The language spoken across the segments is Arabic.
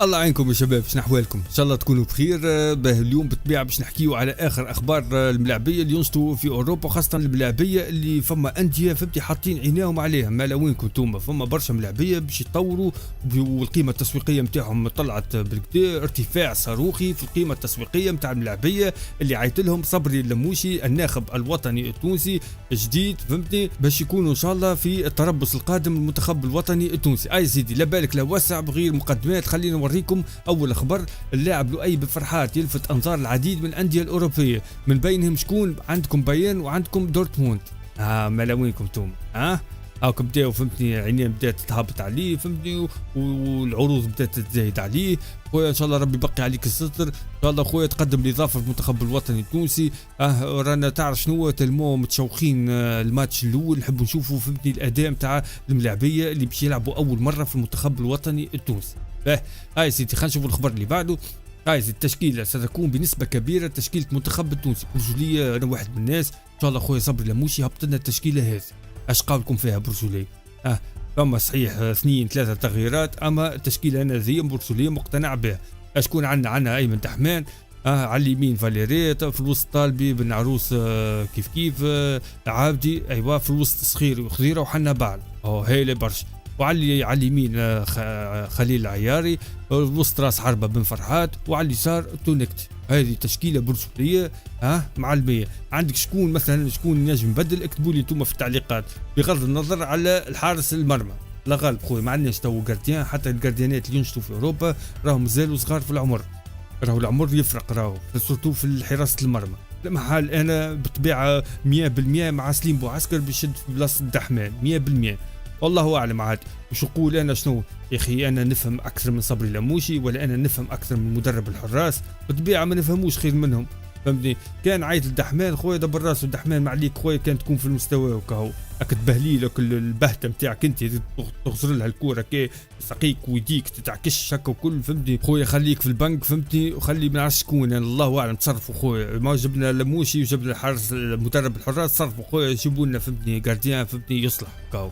الله يعينكم يا شباب، شنو احوالكم؟ ان شاء الله تكونوا بخير. اليوم بالطبيعه باش نحكيو على اخر اخبار الملاعبيه اللي ينشطوا في اوروبا، وخاصه الملاعبيه اللي فما انديه فهمتي حاطين عينيهم عليها. ما لوينكم انتم، فما برشا ملاعبيه باش يتطوروا والقيمه التسويقيه نتاعهم طلعت بالكدا ارتفاع صاروخي في القيمه التسويقيه نتاع الملاعبيه اللي عيط لهم صبري اللموشي الناخب الوطني التونسي جديد فهمتني، باش يكونوا ان شاء الله في التربص القادم المنتخب الوطني التونسي. اي سيدي لا بالك لا وسع بغير مقدمات، خلينا نوريكم اول خبر. اللاعب لؤي فرحات يلفت انظار العديد من الانديه الاوروبيه، من بينهم شكون؟ عندكم بايرن وعندكم دورتموند. ما لوينكم انتم هاكم بداو فهمتني، عينين بدات تهبط عليه فهمتني، والعروض بدات تزايد عليه. خويا ان شاء الله ربي يبقي عليك الستر، ان شاء الله خويا تقدم الاضافه في المنتخب الوطني التونسي. رانا تعرف شنو تلمو متشوقين الماتش الاول، نحبوا نشوفوا فهمتني الاداء نتاع الملاعبيه اللي باش يلعبوا اول مره في المنتخب الوطني التونسي. هاي سيدي خلينا نشوفوا الخبر اللي بعده. هاي التشكيله ستكون بنسبه كبيره تشكيله المنتخب التونسي. برجوليه انا واحد من الناس ان شاء الله خويا صبري لموشي هبط لنا التشكيله هذه. اش قولكم فيها برجوليه؟ فما صحيح 2-3 تغييرات، اما التشكيله انا زي برجوليه مقتنع بها. اشكون عندنا ايمن تحمان، على اليمين فاليريت، في الوسط طالبي بن عروس كيف عابدي، ايوا في الوسط صخير وخضيره وحنا بعل هيلي برشا، وعلى اليمين خليل العياري، وسط راس حربه بن فرحات، وعلى اليسار تونكتي. هذه تشكيله برجوليه معلميه. عندك شكون مثلا، شكون نجم نبدل؟ اكتبوا لي انتم في التعليقات بغض النظر على الحارس المرمى. لا غالب خويا ما عندناش تو جارديان، حتى الجارديانات اللي ينشطوا في اوروبا راهم مازالوا صغار في العمر، راهو العمر يفرق، راهو سورتو في حراسه المرمى. لما حال انا بطبيعه 100% مع سليم بوعسكر بيشد في بلاصه الدحمان 100%. والله اعلم عاد وش نقول انا. شنو يا اخي، انا نفهم اكثر من صبري لموشي، ولا انا نفهم اكثر من مدرب الحراس؟ بالطبيعه ما نفهموش خير منهم فهمتني. كان عيط الدحمان خويا دبر راسه، الدحمان ما عليك خويا كان تكون في المستوى وكهو اكد بهليلك البهته نتاعك انت تغزر لها الكوره كي ساقيك ويديك تتعكش هكا وكل فهمتني. خويا خليك في البنك فهمتني، وخلي ما نعرفش شكون يعني الله اعلم تصرفوا خويا. ما جبنا لموشي وجبنا الحارس مدرب الحراس، صرفوا خويا يجيبوا لنا فهمتني جارديان فهمتني يصلح كهو.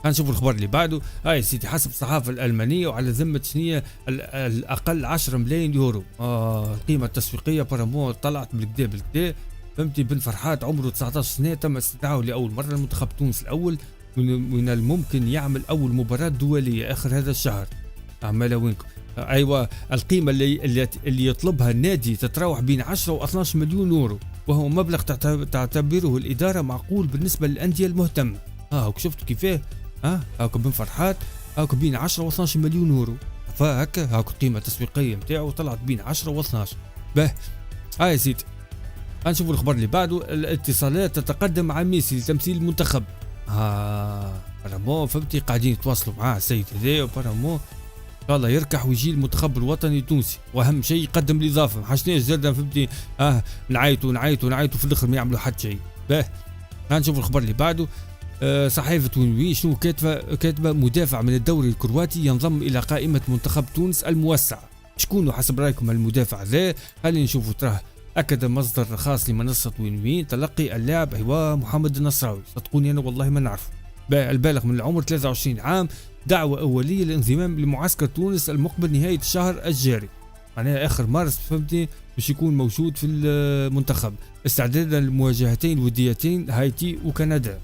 هنشوف الخبر اللي بعده. هاي سيدي حسب الصحافه الالمانيه وعلى ذمه شنية الاقل 10 ملايين يورو القيمه التسويقيه بارامون طلعت بالكدا فهمتي. بن فرحات عمره 19 سنه، تم استدعائه لاول مره لمنتخب تونس الاول. من الممكن يعمل اول مباراه دوليه اخر هذا الشهر. عمال وينكم. ايوه القيمه اللي يطلبها النادي تتراوح بين 10 و 12 مليون يورو، وهو مبلغ تعتبره الاداره معقول بالنسبه للانديه المهتمه. هاك شفتوا كيفاه؟ هاك بن فرحات هاك بين 10 و 12 مليون يورو، فهكا هاك القيمه التسويقيه نتاعو طلعت بين 10 و 12. هاي سيدي هنشوفوا الخبر اللي بعده. الاتصالات تتقدم مع ميسي لتمثيل المنتخب. بارامون فهمتي قاعدين يتواصلوا معاه السيد هذا، وبارامون ان شاء الله يركح ويجي المنتخب الوطني التونسي، واهم شيء يقدم الاضافه. ما حشناش زاد فهمتي نعيطوا في الاخر ما يعملوا حتى شيء. هنشوفوا الخبر اللي بعده. صحيفة وين شنو كاتبة مدافع من الدوري الكرواتي ينضم إلى قائمة منتخب تونس الموسعة. شكون حسب رأيكم المدافع ذا؟ خلينا نشوفوا. تراه أكد مصدر خاص لمنصة وين تلقي اللاعب محمد النصراوي. صدقوني أنا والله ما نعرف. البالغ من العمر 23 عام، دعوة أولية للانضمام لمعسكر تونس المقبل نهاية الشهر الجاري، معناها آخر مارس فهمتني باش يكون موجود في المنتخب استعدادا للمواجهتين الوديتين هايتي وكندا.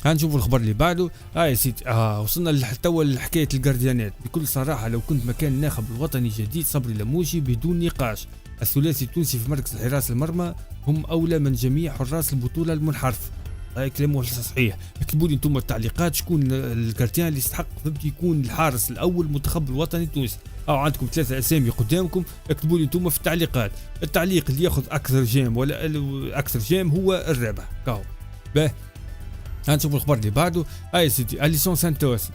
هنشوف الخبر اللي بعده. يا سيدي وصلنا توا لحكايه الجارديانات. بكل صراحه لو كنت مكان الناخب الوطني الجديد صبري لموشي بدون نقاش، الثلاثي التونسي في مركز الحراس المرمى هم اولى من جميع حراس البطوله المنحرفه. هاي كلام صحيح. اكتبوا لي انتم التعليقات شكون الجارديان اللي يستحق يكون الحارس الاول المنتخب الوطني التونسي. عندكم 3 اسامي قدامكم، اكتبوا لي انتم في التعليقات. التعليق اللي ياخذ اكثر جيم ولا اكثر جيم هو الرابح كاو. هنشوف الخبر اللي بعده. يا سيدي اليسون سانتوس.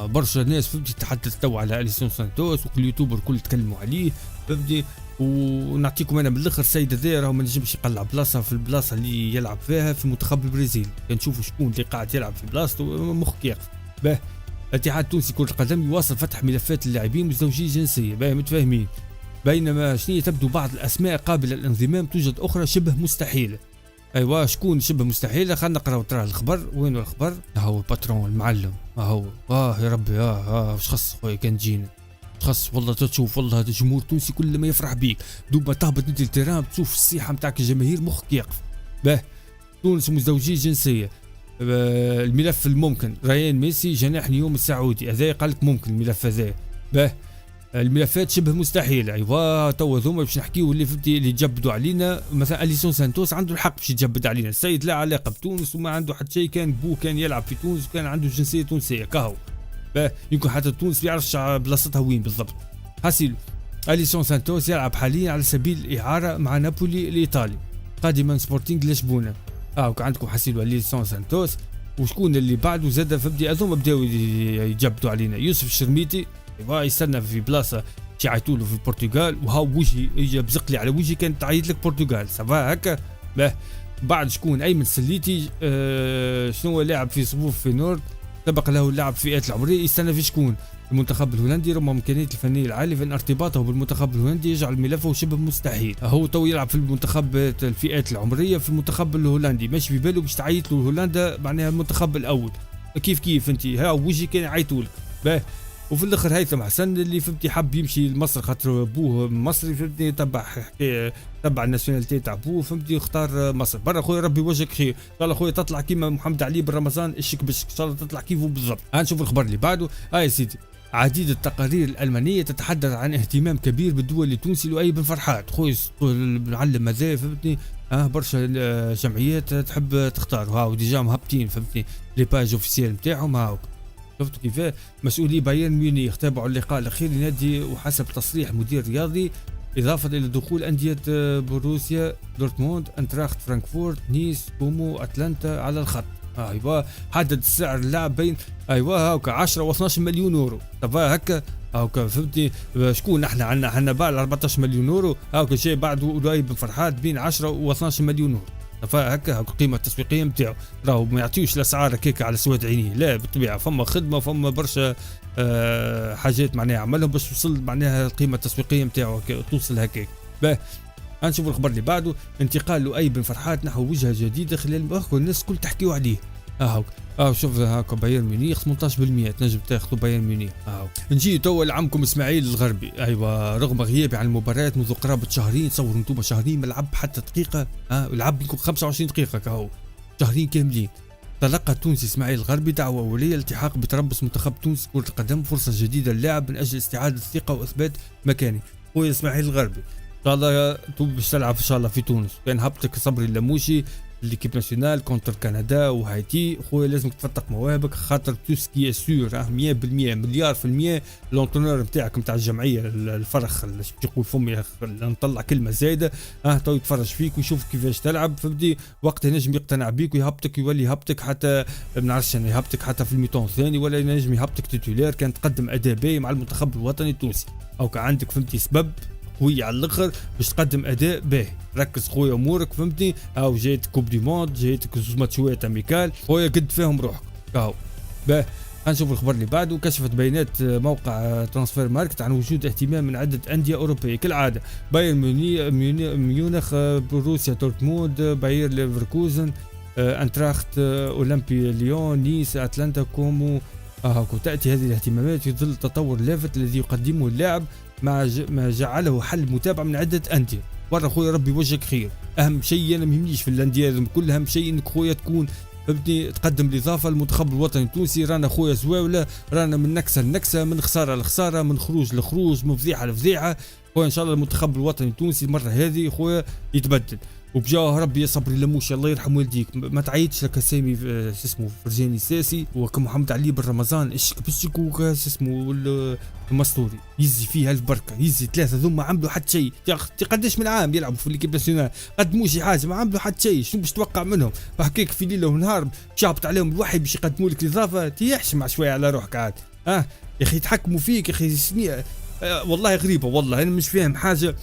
برشا ناس فهمتي تحدث تو على اليسون سانتوس، وكل يوتيوبر كل تكلموا عليه فهمتي. ونعطيكم انا بالاخر السيد هذا راهو ما نجمش يقلع بلاصه في البلاصه اللي يلعب فيها في منتخب البرازيل. نشوفوا شكون اللي قاعد يلعب في بلاصته مخك يقف. الاتحاد التونسي كرة القدم يواصل فتح ملفات اللاعبين مزدوجي الجنسية. متفاهمين. بينما تبدو بعض الاسماء قابله للانضمام، توجد اخرى شبه مستحيله. ايوا شكون شبه مستحيله؟ خلينا نقراو ترى الخبر. وين الخبر؟ هو الباترون المعلم هو يا ربي وش خص خويا كان تجينا، تخص والله تشوف والله هذا الجمهور التونسي كل ما يفرح بيك، دوب ما تهبط انت التيران تشوف الصيحه نتاعك الجماهير مخك يقف. باه تونس مزدوجي جنسيه. الملف الممكن ريان ميسي جناح نيوم السعودي، هذا قال لك ممكن الملف هذا. باه الملفات شبه مستحيله. ايوا توا ذوما باش نحكيو اللي فهمتي اللي جبدوا علينا. مثلا اليسون سانتوس عنده الحق باش يجبد علينا، السيد لا علاقه بتونس وما عنده حتى شيء، كان بوه كان يلعب في تونس وكان عنده جنسيه تونسيه كهو. يمكن حتى تونس ما يعرفش بلاصتها وين بالضبط. حاسيلو اليسون سانتوس يلعب حاليا على سبيل الاعاره مع نابولي الايطالي قادما سبورتينغ لشبونه. عندكم حاسيلو اليسون سانتوس. وشكون اللي بعده زاد فبدي هذوما بداو يجبدوا علينا. يوسف الشرميتي يستنى في بلاصه تعيطوا له في البرتغال، وهاو وجهي اجى بزق لي على وجهي كانت تعيط لك البرتغال سافا هكا. بعد شكون ايمن سليتي شنو لاعب في صفوف في نورد، سبق له اللعب في فئات العمريه، يستنى في شكون المنتخب الهولندي رغم امكانيات الفنيه العاليه، فان ارتباطه بالمنتخب الهولندي يجعل ملفه شبه مستحيل. هو تو يلعب في المنتخب الفئات العمريه في المنتخب الهولندي، ماشي في باله باش تعيط له هولندا معناها المنتخب الاول. كيف انت ها وجهي كان يعيطوا لك. وفي الاخر هيثم حسن اللي فهمتي حب يمشي لمصر خاطر بوه مصري، فهمتني تبع الناسيوناليتي تاع بوه، فهمتني اختار مصر. برا خويا ربي وجهك خير، ان شاء الله خويا تطلع كيما محمد علي بن رمضان الشك بشك، ان شاء الله تطلع كيفه بالضبط. نشوف الخبر اللي بعده. يا سيدي عديد التقارير الألمانية تتحدث عن اهتمام كبير بالدول التونسي لؤي بن فرحات. خويا المعلم هذا فهمتني برشا جمعيات تحب تختار، هاو ديجا مهبطين فهمتني لي باج اوفيسيال نتاعهم. هاو شفتوا كيف مسؤولي بايرن ميونخ تابعوا اللقاء الاخير لنادي، وحسب تصريح مدير رياضي اضافه الى دخول انديه بروسيا دورتموند انتراخت فرانكفورت نيس كومو اتلانتا على الخط. ايوا حدد السعر اللاعب بين هاكا 10 و12 مليون يورو. طبعا هكا هاكا فهمتني شكون احنا عندنا بال 14 مليون يورو، هاكا شيء بعد لؤي بن فرحات بين 10 و12 مليون يورو. هكا القيمه التسويقيه نتاعو راهو ما يعطيوش الاسعار هكاك على سواد عينيه، لا بالطبيعه فما خدمه فما برشا حاجات معناها عملهم باش توصل معناها القيمه التسويقيه نتاعو توصل هكاك. نشوف الخبر اللي بعده. انتقال لؤي بن فرحات نحو وجهه جديده خلال الناس كل تحكيو عليه. شوف هاكا بايرن ميونخ 18% تنجم تاخذوا بايرن ميونخ. نجي توا لعمكم اسماعيل الغربي. ايوا رغم غيابي عن المباريات منذ قرابه شهرين، تصوروا انتم شهرين ما لعب حتى دقيقه، لعب يمكن 25 دقيقه كهو شهرين كاملين. تلقى التونسي اسماعيل الغربي دعوه اوليه الالتحاق بتربص منتخب تونس كره القدم، فرصه جديده للاعب من اجل استعاده الثقه واثبات مكانه. خويا اسماعيل الغربي ان شاء الله باش تلعب ان شاء الله في تونس. كان هبطك صبري اللموشي ليكيب ناسيونال كونتر كندا وهايتي، خويا لازم تفتق مواهبك خاطر توسكي سور 100% مليار في المية. لونترونور نتاعك نتاع الجمعيه الفرخ باش يقول فمي نطلع كلمه زايده، تو يتفرج فيك ويشوف كيفاش تلعب فبدي وقت ينجم يقتنع بيك ويهبطك، يولي يهبطك حتى ما نعرفش يعني يهبطك حتى في الميتون الثاني، ولا ينجم يهبطك تيتولير كان تقدم اداء باهي مع المنتخب الوطني التونسي، او كان عندك فهمتي سبب قوي على الاخر باش تقدم اداء باهي. ركز خويا امورك فهمتني، او جايتك كوب دي موند، جايتك زوج ماتشات اميكال، خويا قد فيهم روحك كاو باهي. نشوف الخبر اللي بعده. كشفت بيانات موقع ترانسفير ماركت عن وجود اهتمام من عده انديه اوروبيه كالعاده: بايرن ميونخ، بروسيا دورتموند، باير ليفركوزن، انتراخت، اولمبي ليون، نيس، اتلانتا كومو. تأتي هذه الاهتمامات في ظل التطور اللافت الذي يقدمه اللاعب ما جعله حل متابعة من عدة أندية. ورا خويا ربي وجهك خير، أهم شيء أنا مهمنيش في الأندية كل، أهم شيء إنك خويا تكون فهمتني تقدم الإضافة للمنتخب الوطني التونسي. رانا خويا زواولة، رانا من نكسة لنكسة، من خسارة لخسارة، من خروج لخروج، من فضيحة لفضيحة. خويا إن شاء الله المنتخب الوطني التونسي المرة هذه خويا يتبدل، وبجاه ربي يا صبري لموشي الله يرحم والديك. ما تعيطش لك سامي اسمه فرجاني الساسي وكمحمد علي بن رمضان الشك بشك اسمه المسطوري يزي فيها البركه، يزي ثلاثه ثم عملوا حتى شيء. يا اختي قداش من عام يلعبوا في ليكيب ناسيونال قدموا شي حاجه، ما عملوا حتى شيء. شنو باش تتوقع منهم؟ فحكيك في ليله ونهار شابط عليهم الوحي باش يقدموا لك الاضافه، تيحش مع شويه على روحك عاد. يا اخي يتحكموا فيك يا اخي والله غريبه، والله انا مش فاهم حاجه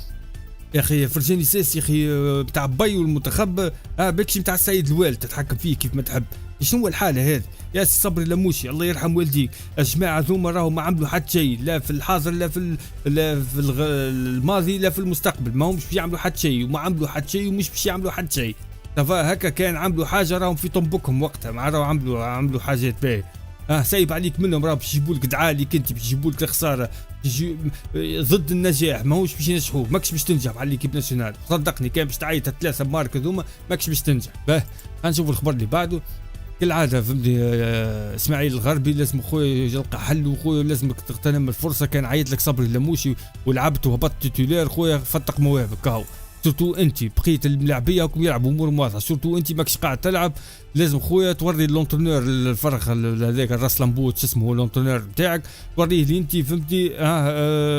يا اخي. فرجاني ساسي يا اخي بتاع باي والمنتخب بكشي بتاع السيد الوالد تتحكم فيه كيف ما تحب. شنو الحاله هذه يا صبري لموشي الله يرحم والديك؟ الجماعه ذوما راهو ما عملوا حتى شيء، لا في الحاضر لا في الماضي لا في المستقبل، ما همش باش يعملوا حتى شيء وما عملوا حتى شيء ومش باش يعملوا حتى شيء. هكا كان عملوا حاجه راهم في طنبكهم وقتها، مع راهو عملوا حاجات باهيه. سايب عليك منهم، راه باش يجيبوا لك دعاليك انت، باش يجيبوا لك الخساره، ضد النجاح، ماهوش باش ينجحوك، ماكش باش تنجح مع ليكيب ناسيونال، صدقني كان باش تعيط الثلاثه مارك هذوما ماكش باش تنجح. باه غنشوفوا الخبر اللي بعده. كالعاده فهمتني، اسماعيل الغربي لازم خويا يلقى حل، وخويا لازمك تغتنم الفرصه، كان عيط لك صبري اللموشي ولعبت وهبطت تيتولير، خويا فتق مواهبك كاو، سورتو انت بقيت الملاعبيه هاكم يلعبوا امور واضحه، سورتو انت ماكش قاعد تلعب، لازم خويا توري لونترونور الفرخ هذاك الراس لامبوت شو اسمه لونترونور نتاعك، وريه لي انت فهمتني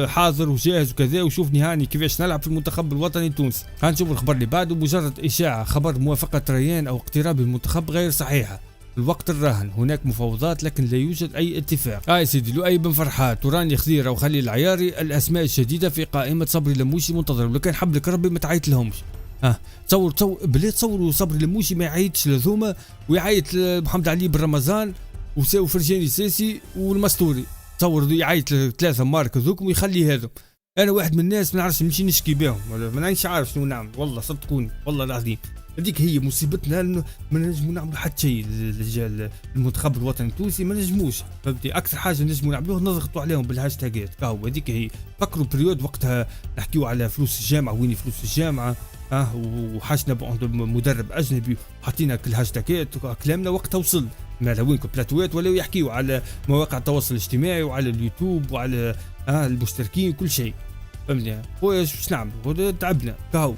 حاضر وجاهز وكذا، وشوفني هاني كيفاش نلعب في المنتخب الوطني التونسي. هنشوف الخبر اللي بعده. مجرد اشاعه خبر موافقه ريان او اقتراب المنتخب غير صحيحه، الوقت الراهن هناك مفاوضات لكن لا يوجد اي اتفاق. يا سيدي لؤي بن فرحات وراني خضيره وخليل العياري الاسماء الشديده في قائمه صبري لموشي منتظر، ولو كان حب لك ربي ما تعيط لهمش. تصور بلي تصوروا صبري لموشي ما يعيطش لذوما ويعيط محمد علي بن رمضان وفرجاني ساسي والمستوري، تصور يعيط ثلاثه مارك ذوك ويخلي هذا. انا واحد من الناس ما نعرفش نمشي نشكي بهم، ما نعرفش عارف شنو نعمل، والله صدقوني والله العظيم هذيك هي مصيبتنا، ما نجموا نعملوا حتى شيء. المنتخب الوطني التونسي ما نجموش، فهمتي، اكثر حاجه نجموا نعملوها نضغطوا عليهم بالهاشتاجات كاو، هذيك هي. فكروا بريود وقتها نحكيوا على فلوس الجامعه، وين فلوس الجامعه وحاشنا مدرب اجنبي وحطينا كل هاشتاجات، كلامنا وقتها وصل ما وينكم بلاتوات، ولا يحكيوا على مواقع التواصل الاجتماعي وعلى اليوتيوب وعلى المشتركين وكل شيء، فهمتني خويا. واش نعملوا؟ تعبنا كاو.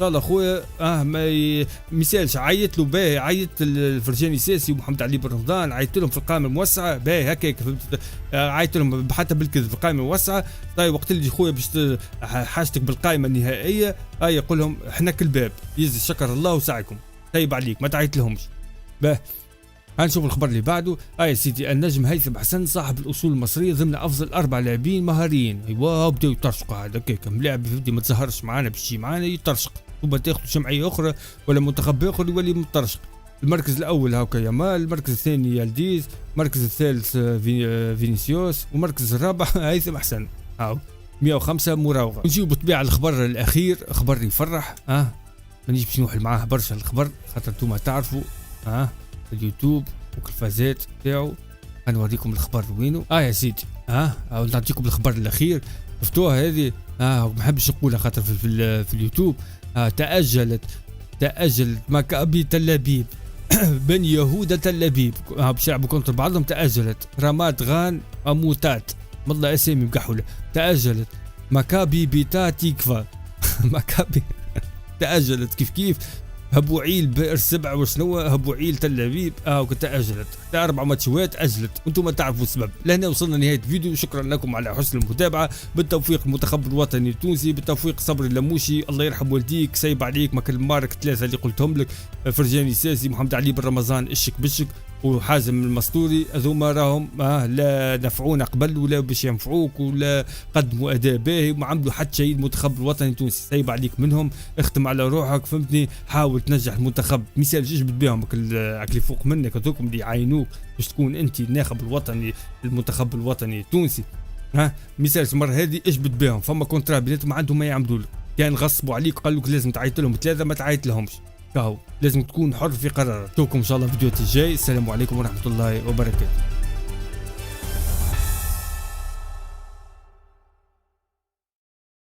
والله خويا ما مثالش، عيط له باهي، عيط الفرجاني ساسي ومحمد علي بن رمضان، عيط لهم في القائمه الموسعه باهي هكاك، عيط لهم حتى بالكذب في القائمه الموسعه. طيب وقت اللي خويا باش حاجتك بالقائمه النهائيه يقول لهم احنا كالباب يزي شكر الله وسعيكم، طيب عليك ما تعيط لهمش. باه هنشوف الخبر اللي بعده. يا سيدي النجم هيثم حسن صاحب الاصول المصريه ضمن افضل 4 لاعبين مهاريين. ايوا بداو يترشقوا هذا هكاك، ملاعب ما تظهرش معانا باش يجي معانا يترشق، ثم تاخذ جمعيه اخرى ولا منتخب اخر يولي مترشق. المركز الاول هاكا يامال، المركز الثاني يالديز، المركز الثالث فينيسيوس، والمركز الرابع هيثم حسن. هاو 105 مراوغه. نجيو بالطبيعه الخبر الاخير، خبر يفرح. مانيش باش نوحل معاه برشا الخبر خاطر انتوما تعرفوا اليوتيوب والكلفازات تاعو. غنوريكم الخبر وينو. يا سيدي نعطيكم الخبر الاخير، شفتوها هذه؟ ما نحبش نقولها خاطر في اليوتيوب. تأجلت مكابي تل أبيب بن يهودا تل أبيب باش يلعبوا كونتر بعضهم، تأجلت. رامات غان أموتات والله اسامي مكحولة، تأجلت. مكابي بيتا تيكفا مكابي تأجلت كيف هبوعيل بئر 7 وشنو هبوعيل تل أبيب تأجلت. 4 ماتشات أجلت وانتم ما تعرفوا السبب. لهنا وصلنا لنهاية الفيديو، شكرا لكم على حسن المتابعة. بالتوفيق المنتخب الوطني التونسي، بالتوفيق صبري اللموشي، الله يرحم والديك، سايب عليك ما كل مارك 3 اللي قلتهم لك، فرجاني ساسي، محمد علي بن رمضان اشك بشك، وحازم المستوري، هذوما راهم لا نفعونا قبل ولا باش ينفعوك ولا قدموا اداء باهي وما عملوا حتى شيء. المنتخب الوطني التونسي سايب عليك منهم، اختم على روحك فهمتني، حاول تنجح المنتخب، مثال جبت بهم اللي فوق منك هذوكم اللي يعاينوك باش تكون انت الناخب الوطني المنتخب الوطني التونسي. مثال المره هذه اجبد بهم، فما كونترا بيناتهم عندهم ما يعملوا لك، كان غصبوا عليك قال لك لازم تعيط لهم 3 ما تعيط لهمش، كاو لازم تكون حر في قرارك. نشوفكم ان شاء الله في الفيديو الجاي. السلام عليكم ورحمه الله وبركاته.